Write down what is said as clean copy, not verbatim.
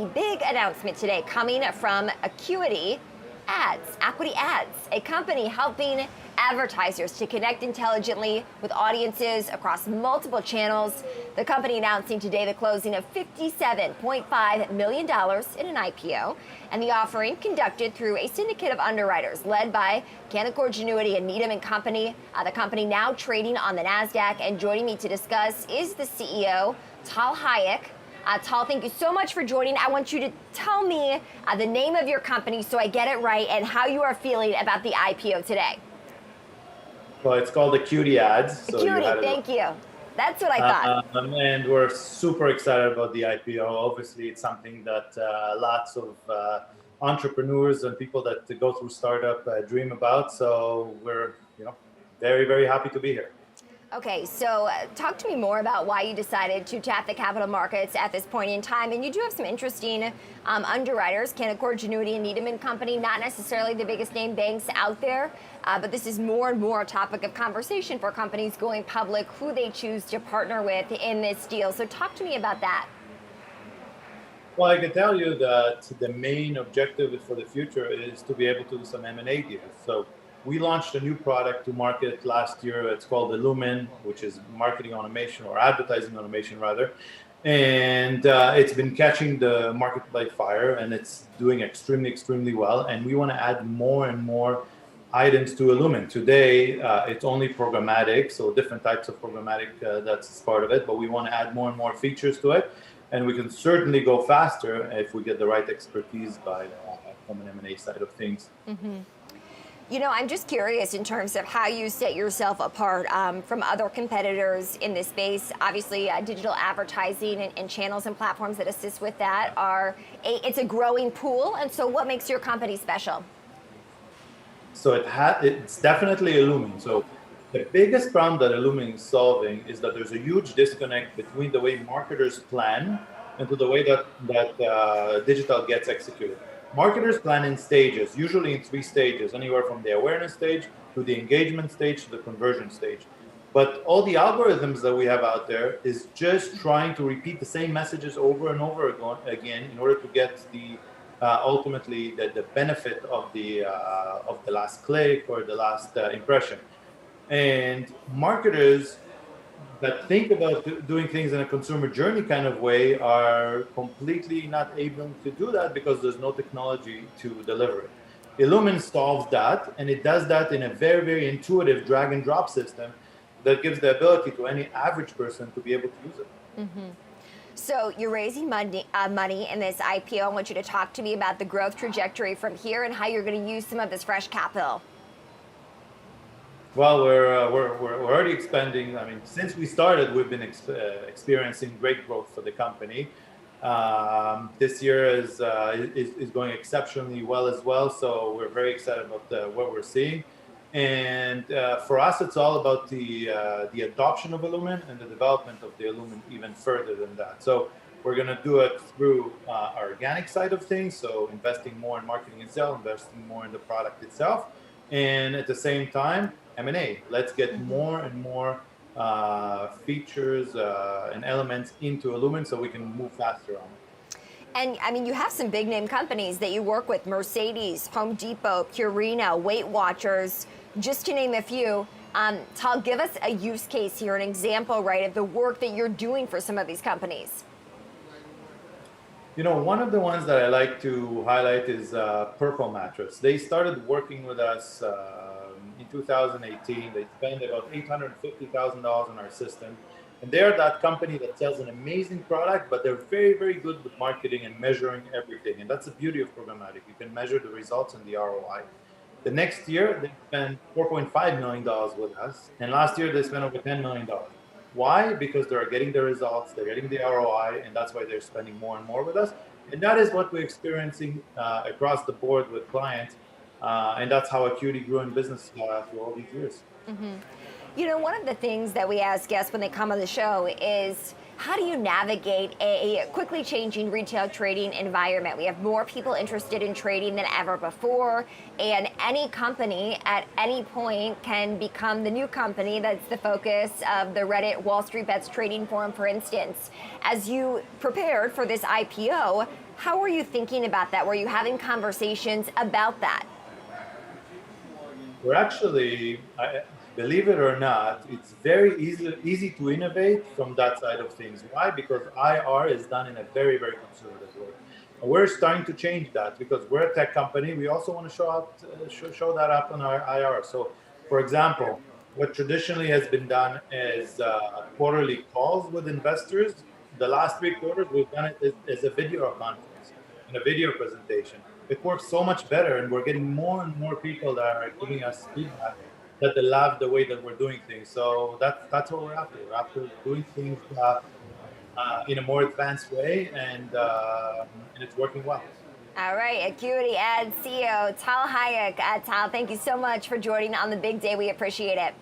Big announcement today coming from AcuityAds, a company helping advertisers to connect intelligently with audiences across multiple channels. The company announcing today the closing of $57.5 million in an IPO, and the offering conducted through a syndicate of underwriters led by Canaccord Genuity and Needham & Company. The company now trading on the NASDAQ, and joining me to discuss is the CEO, Tal Hayek. Tal, thank you so much for joining. I want you to tell me the name of your company so I get it right and how you are feeling about the IPO today. Well, it's called AcuityAds. Acuity, thank you. That's what I thought. And we're super excited about the IPO. Obviously, it's something that lots of entrepreneurs and people that go through startup dream about. So we're, very, very happy to be here. Okay, so talk to me more about why you decided to tap the capital markets at this point in time. And you do have some interesting underwriters, Canaccord Genuity and Needham & Company, not necessarily the biggest name banks out there, but this is more and more a topic of conversation for companies going public, who they choose to partner with in this deal. So talk to me about that. Well, I can tell you that the main objective for the future is to be able to do some M&A deals. So we launched a new product to market last year. It's called illumin, which is marketing automation or advertising automation rather. And it's been catching the market by fire, and it's doing extremely, extremely well. And we want to add more and more items to illumin. Today, it's only programmatic, so different types of programmatic, that's part of it. But we want to add more and more features to it. And we can certainly go faster if we get the right expertise from an M&A side of things. Mm-hmm. I'm just curious in terms of how you set yourself apart from other competitors in this space. Obviously, digital advertising and channels and platforms that assist with that it's a growing pool. And so what makes your company special? So it's definitely illumin. So the biggest problem that illumin is solving is that there's a huge disconnect between the way marketers plan and to the way that digital gets executed. Marketers plan in stages, usually in 3 stages, anywhere from the awareness stage to the engagement stage to the conversion stage. But all the algorithms that we have out there is just trying to repeat the same messages over and over again in order to get the ultimately the benefit of the last click or the last impression. And marketers that think about doing things in a consumer journey kind of way are completely not able to do that because there's no technology to deliver it. Illumin solves that, and it does that in a very, very intuitive drag and drop system that gives the ability to any average person to be able to use it. Mm-hmm. So you're raising money in this IPO. I want you to talk to me about the growth trajectory from here and how you're going to use some of this fresh capital. Well, we're already expanding. I mean, since we started, we've been experiencing great growth for the company. This year is going exceptionally well as well. So we're very excited about what we're seeing. And for us, it's all about the adoption of illumin and the development of the illumin even further than that. So we're going to do it through our organic side of things. So investing more in marketing itself, investing more in the product itself, and at the same time, M&A. Let's get more and more features and elements into illumin so we can move faster on it. And I mean, you have some big name companies that you work with: Mercedes, Home Depot, Purina, Weight Watchers, just to name a few. Tal, give us a use case here, an example, right, of the work that you're doing for some of these companies. One of the ones that I like to highlight is Purple Mattress. They started working with us in 2018. They spent about $850,000 on our system. And they're that company that sells an amazing product, but they're very, very good with marketing and measuring everything. And that's the beauty of programmatic. You can measure the results and the ROI. The next year, they spent $4.5 million with us. And last year, they spent over $10 million. Why? Because they're getting the results, they're getting the ROI, and that's why they're spending more and more with us. And that is what we're experiencing across the board with clients. And that's how Acuity grew in business through all these years. Mm-hmm. One of the things that we ask guests when they come on the show is, how do you navigate a quickly changing retail trading environment? We have more people interested in trading than ever before, and any company at any point can become the new company that's the focus of the Reddit Wall Street Bets trading forum, for instance. As you prepared for this IPO, How were you thinking about that? Were you having conversations about that? We're actually, believe it or not, it's very easy to innovate from that side of things. Why? Because IR is done in a very conservative way. And we're starting to change that because we're a tech company. We also want to show that up on our IR. So, for example, what traditionally has been done is quarterly calls with investors. The last 3 quarters, we've done it as a video conference and a video presentation. It works so much better, and we're getting more and more people that are giving us feedback that they love the way that we're doing things. So that's what we're after. We're after doing things in a more advanced way, and it's working well. All right, Acuity Ads CEO Tal Hayek. Tal, thank you so much for joining on the big day. We appreciate it.